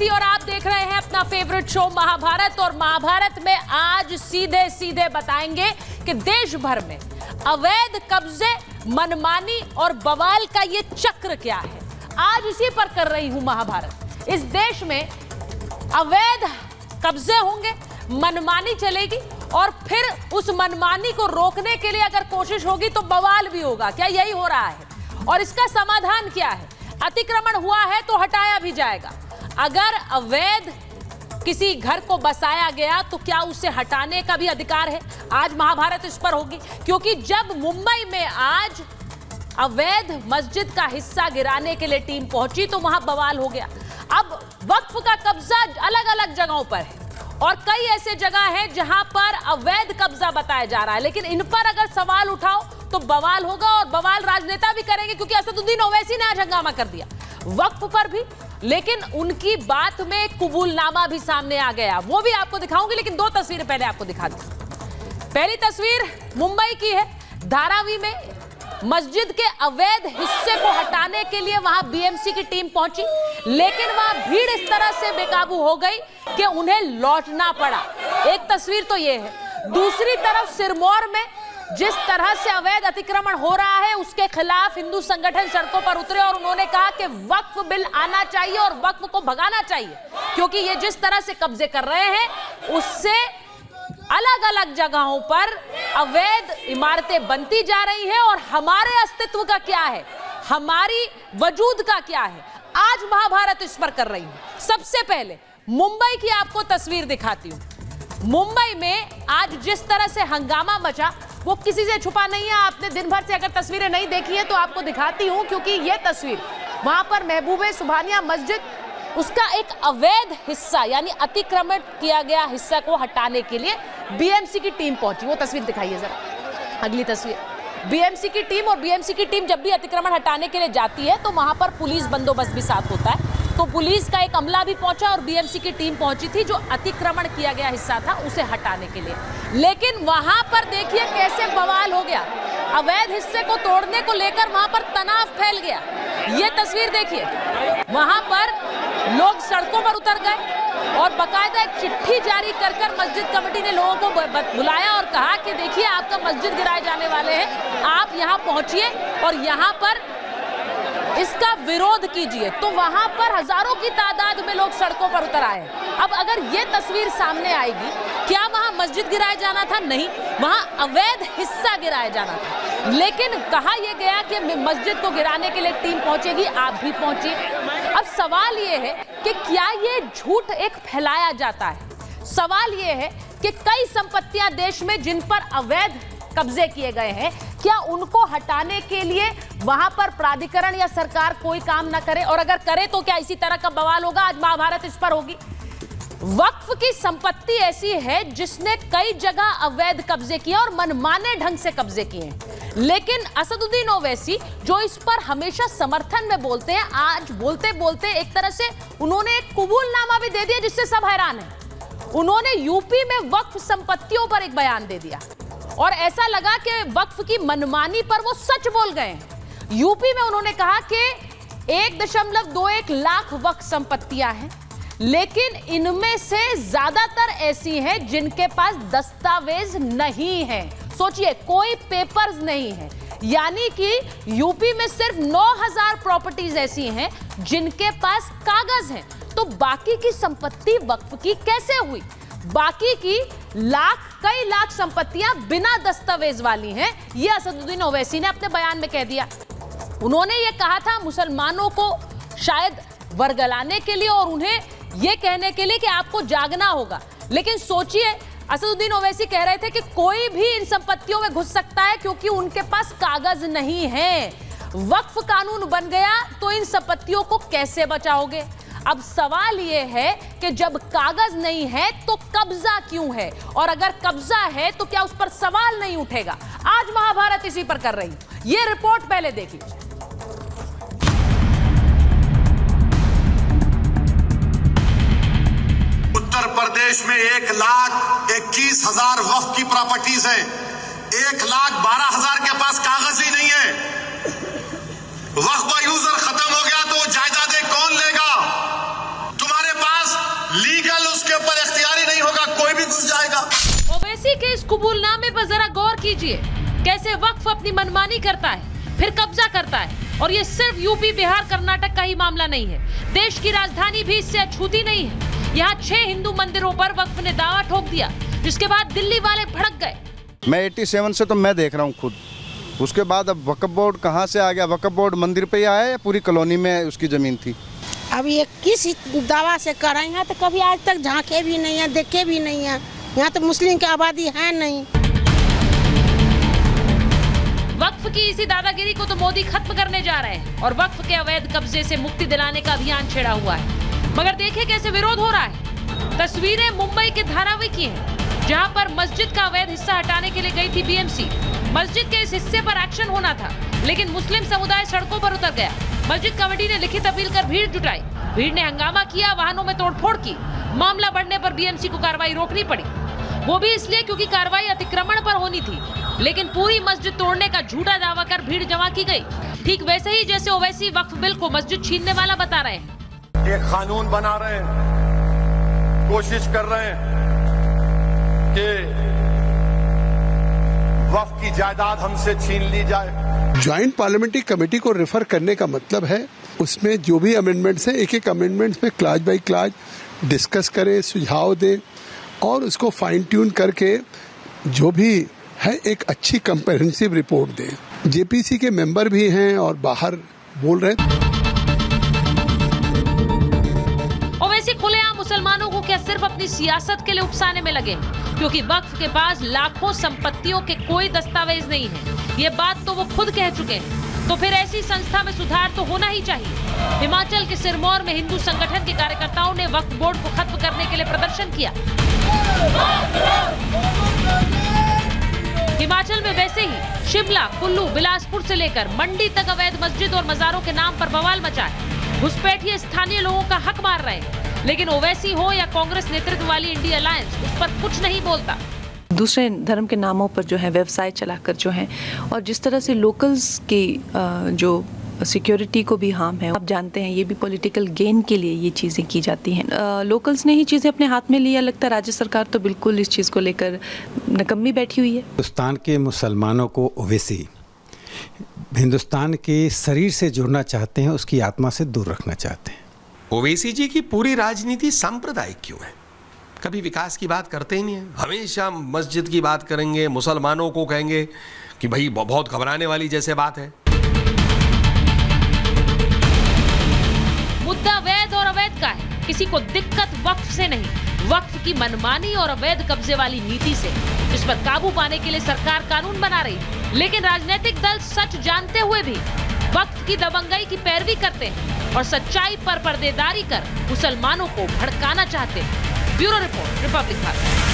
मोदी और आप देख रहे हैं अपना फेवरेट शो महाभारत। और महाभारत में आज सीधे सीधे बताएंगे कि देश भर में अवैध कब्जे, मनमानी और बवाल का ये चक्र क्या है। आज इसी पर कर रही हूं महाभारत। इस देश में अवैध कब्जे होंगे, मनमानी चलेगी और फिर उस मनमानी को रोकने के लिए अगर कोशिश होगी तो बवाल भी होगा। क्या यही हो रहा है? और इसका समाधान क्या है? अतिक्रमण हुआ है तो हटाया भी जाएगा। अगर अवैध किसी घर को बसाया गया तो क्या उसे हटाने का भी अधिकार है? आज महाभारत इस पर होगी, क्योंकि जब मुंबई में आज अवैध मस्जिद का हिस्सा गिराने के लिए टीम पहुंची तो वहां बवाल हो गया। अब वक्फ का कब्जा अलग अलग जगहों पर है और कई ऐसे जगह हैं जहां पर अवैध कब्जा बताया जा रहा है, लेकिन इन पर अगर सवाल उठाओ तो बवाल होगा और बवाल राजनेता भी करेंगे, क्योंकि असदुद्दीन ओवैसी ने आज हंगामा कर दिया वक्फ पर भी। लेकिन उनकी बात में कबूलनामा भी सामने आ गया, वो भी आपको दिखाऊंगी। लेकिन दो तस्वीरें पहले आपको दिखा दूं। पहली तस्वीर मुंबई की है। धारावी में मस्जिद के अवैध हिस्से को हटाने के लिए वहां बीएमसी की टीम पहुंची, लेकिन वहां भीड़ इस तरह से बेकाबू हो गई कि उन्हें लौटना पड़ा। एक तस्वीर तो ये है। दूसरी तरफ सिरमौर में जिस तरह से अवैध अतिक्रमण हो रहा है उसके खिलाफ हिंदू संगठन सड़कों पर उतरे और उन्होंने कहा कि वक्फ बिल आना चाहिए और वक्फ को भगाना चाहिए, क्योंकि ये जिस तरह से कब्जे कर रहे हैं उससे अलग अलग जगहों पर अवैध इमारतें बनती जा रही हैं और हमारे अस्तित्व का क्या है, हमारी वजूद का क्या है। आज महाभारत इस पर कर रही हूं। सबसे पहले मुंबई की आपको तस्वीर दिखाती हूं। मुंबई में आज जिस तरह से हंगामा मचा वो किसी से छुपा नहीं है। आपने दिन भर से अगर तस्वीरें नहीं देखी है तो आपको दिखाती हूं, क्योंकि ये तस्वीर वहां पर महबूबे सुभानिया मस्जिद, उसका एक अवैध हिस्सा यानी अतिक्रमण किया गया हिस्सा को हटाने के लिए बीएमसी की टीम पहुंची। वो तस्वीर दिखाइए जरा, अगली तस्वीर। बीएमसी की टीम, और बीएमसी की टीम जब भी अतिक्रमण हटाने के लिए जाती है तो वहां पर पुलिस बंदोबस्त भी साथ होता है। तो पुलिस का एक अमला भी पहुंचा और बीएमसी की टीम पहुंची थी जो अतिक्रमण किया गया हिस्सा था उसे हटाने के लिए। लेकिन वहां पर देखिए कैसे बवाल हो गया। अवैध हिस्से को तोड़ने को लेकर वहां पर तनाव फैल गया। ये तस्वीर देखिए, वहां पर लोग सड़कों पर उतर गए और बाकायदा एक चिट्ठी जारी कर मस्जिद कमेटी ने लोगों को बुलाया और कहा कि देखिए आपका मस्जिद गिराए जाने वाले हैं, आप यहां पहुंचिए और यहां पर इसका विरोध कीजिए। तो वहां पर हजारों की तादाद में लोग सड़कों पर उतर आए। अब अगर ये तस्वीर सामने आएगी, क्या वहां मस्जिद गिराया जाना था? नहीं, वहां अवैध हिस्सा गिराया जाना था। लेकिन कहा यह गया कि मस्जिद को गिराने के लिए टीम पहुंचेगी, आप भी पहुंचिए। अब सवाल यह है कि क्या ये झूठ एक फैलाया जाता है? सवाल यह है कि कई संपत्तियां देश में जिन पर अवैध कब्जे किए गए हैं, क्या उनको हटाने के लिए वहां पर प्राधिकरण या सरकार कोई काम ना करे? और अगर करे तो क्या इसी तरह का बवाल होगा? आज महाभारत इस पर होगी। वक्फ की संपत्ति ऐसी है जिसने कई जगह अवैध कब्जे किए और मनमाने ढंग से कब्जे किए हैं, लेकिन असदुद्दीन ओवैसी जो इस पर हमेशा समर्थन में बोलते हैं, आज बोलते बोलते एक तरह से उन्होंने एक कबूलनामा भी दे दिया जिससे सब हैरान है। उन्होंने यूपी में वक्फ संपत्तियों पर एक बयान दे दिया और ऐसा लगा कि वक्फ की मनमानी पर वो सच बोल गए। यूपी में उन्होंने कहा कि 1.21 लाख वक्फ संपत्तियां हैं, लेकिन इनमें से ज्यादातर ऐसी हैं जिनके पास दस्तावेज नहीं है। सोचिए, कोई पेपर्स नहीं है, यानी कि यूपी में सिर्फ 9000 प्रॉपर्टीज ऐसी हैं जिनके पास कागज हैं। तो बाकी की संपत्ति वक्फ की कैसे हुई? बाकी की कई लाख संपत्तियां बिना दस्तावेज वाली हैं। यह असदुद्दीन ओवैसी ने अपने बयान में कह दिया। उन्होंने यह कहा था मुसलमानों को शायद वर्गलाने के लिए और उन्हें यह कहने के लिए कि आपको जागना होगा। लेकिन सोचिए, असदुद्दीन ओवैसी कह रहे थे कि कोई भी इन संपत्तियों में घुस सकता है क्योंकि उनके पास कागज नहीं है। वक्फ कानून बन गया तो इन संपत्तियों को कैसे बचाओगे? अब सवाल यह है कि जब कागज नहीं है तो कब्जा क्यों है, और अगर कब्जा है तो क्या उस पर सवाल नहीं उठेगा? आज महाभारत इसी पर कर रही हूं। यह रिपोर्ट पहले देखिए। उत्तर प्रदेश में 1,21,000 वक्फ की प्रॉपर्टीज है। 1,12,000 के पास कागज ही नहीं है। वक्फ का यूजर खत्म हो गया तो जायदादें कौन लेगा? तुम्हारे पास लीगल उसके ऊपर इख्तियारी नहीं होगा, कोई भी घुस जाएगा। ओवैसी के इस कबूलनामे पर जरा गौर कीजिए, कैसे वक्फ अपनी मनमानी करता है, फिर कब्जा करता है। और ये सिर्फ यूपी, बिहार, कर्नाटक का ही मामला नहीं है, देश की राजधानी भी इससे अछूती नहीं है। यहाँ 6 हिंदू मंदिरों पर वक्फ ने दावा ठोक दिया, जिसके बाद दिल्ली वाले भड़क गए। मैं 87 से तो मैं देख रहा हूँ खुद, उसके बाद अब वक्फ बोर्ड कहाँ से आ गया? वक्फ बोर्ड मंदिर पे ही आया या पूरी कॉलोनी में उसकी ज़मीन थी? अब ये किस दावा से कर रहे हैं? यहाँ तो कभी आज तक झांके भी नहीं है, देखे भी नहीं है। यहाँ तो मुस्लिम की आबादी है नहीं। वक्फ की इसी दादागिरी को तो मोदी खत्म करने जा रहे हैं और वक्फ के अवैध कब्जे से मुक्ति दिलाने का अभियान छेड़ा हुआ है। मगर देखिए कैसे विरोध हो रहा है। तस्वीरें मुंबई के धारावी की हैं, जहां पर मस्जिद का अवैध हिस्सा हटाने के लिए गई थी बीएमसी। मस्जिद के इस हिस्से पर एक्शन होना था, लेकिन मुस्लिम समुदाय सड़कों पर उतर गया। मस्जिद कमेटी ने लिखित अपील कर भीड़ जुटाई। भीड़ ने हंगामा किया, वाहनों में तोड़फोड़ की। मामला बढ़ने पर बीएमसी को कार्रवाई रोकनी पड़ी, वो भी इसलिए क्योंकि कार्रवाई अतिक्रमण पर होनी थी, लेकिन पूरी मस्जिद तोड़ने का झूठा दावा कर भीड़ जमा की गई। ठीक वैसे ही जैसे ओवैसी वक्फ बिल को मस्जिद छीनने वाला बता रहे हैं। एक कानून बना रहे हैं, कोशिश कर रहे हैं कि वक्फ की जायदाद हमसे छीन ली जाए। ज्वाइंट पार्लियामेंट्री कमेटी को रेफर करने का मतलब है उसमें जो भी अमेंडमेंट्स हैं, एक एक अमेंडमेंट्स में क्लास बाय क्लास डिस्कस करें, सुझाव दें और उसको फाइन ट्यून करके जो भी है एक अच्छी कंप्रेहेंसिव रिपोर्ट दें। जेपीसी के मेंबर भी हैं और बाहर बोल रहे हैं। ओवैसी खुलेआम मुसलमानों को क्या सिर्फ अपनी सियासत के लिए उकसाने में लगे, क्योंकि वक्फ के पास लाखों संपत्तियों के कोई दस्तावेज नहीं है। ये बात तो वो खुद कह चुके हैं। तो फिर ऐसी संस्था में सुधार तो होना ही चाहिए। हिमाचल के सिरमौर में हिंदू संगठन के कार्यकर्ताओं ने वक्फ बोर्ड को खत्म करने के लिए प्रदर्शन किया। हिमाचल में वैसे ही शिमला, कुल्लू, बिलासपुर से लेकर मंडी तक अवैध मस्जिद और मजारों के नाम पर बवाल मचा है। घुसपैठिए स्थानीय लोगों का हक मार रहे हैं, लेकिन ओवैसी हो या कांग्रेस नेतृत्व वाली इंडिया अलायंस उस पर कुछ नहीं बोलता। दूसरे धर्म के नामों पर जो है व्यवसाय चलाकर जो है, और जिस तरह से लोकल्स की जो सिक्योरिटी को भी हार्म है, आप जानते हैं ये भी पॉलिटिकल गेन के लिए ये चीज़ें की जाती हैं। लोकल्स ने ही चीज़ें अपने हाथ में लिया। लगता है राज्य सरकार तो बिल्कुल इस चीज़ को लेकर नकम्मी बैठी हुई है। हिंदुस्तान के मुसलमानों को ओवैसी हिंदुस्तान के शरीर से जुड़ना चाहते हैं, उसकी आत्मा से दूर रखना चाहते हैं। ओवैसी जी की पूरी राजनीति सांप्रदायिक क्यों है? कभी विकास की बात करते ही नहीं है। हमेशा मस्जिद की बात करेंगे, मुसलमानों को कहेंगे कि भाई बहुत घबराने वाली जैसे बात है। मुद्दा वैध और अवैध का है। किसी को दिक्कत वक्फ से नहीं, वक्फ की मनमानी और अवैध कब्जे वाली नीति से। इस पर काबू पाने के लिए सरकार कानून बना रही है, लेकिन राजनीतिक दल सच जानते हुए भी वक्फ की दबंगई की पैरवी करते हैं और सच्चाई पर पर्देदारी कर मुसलमानों को भड़काना चाहते हैं। Bureau report, Republic Bharat.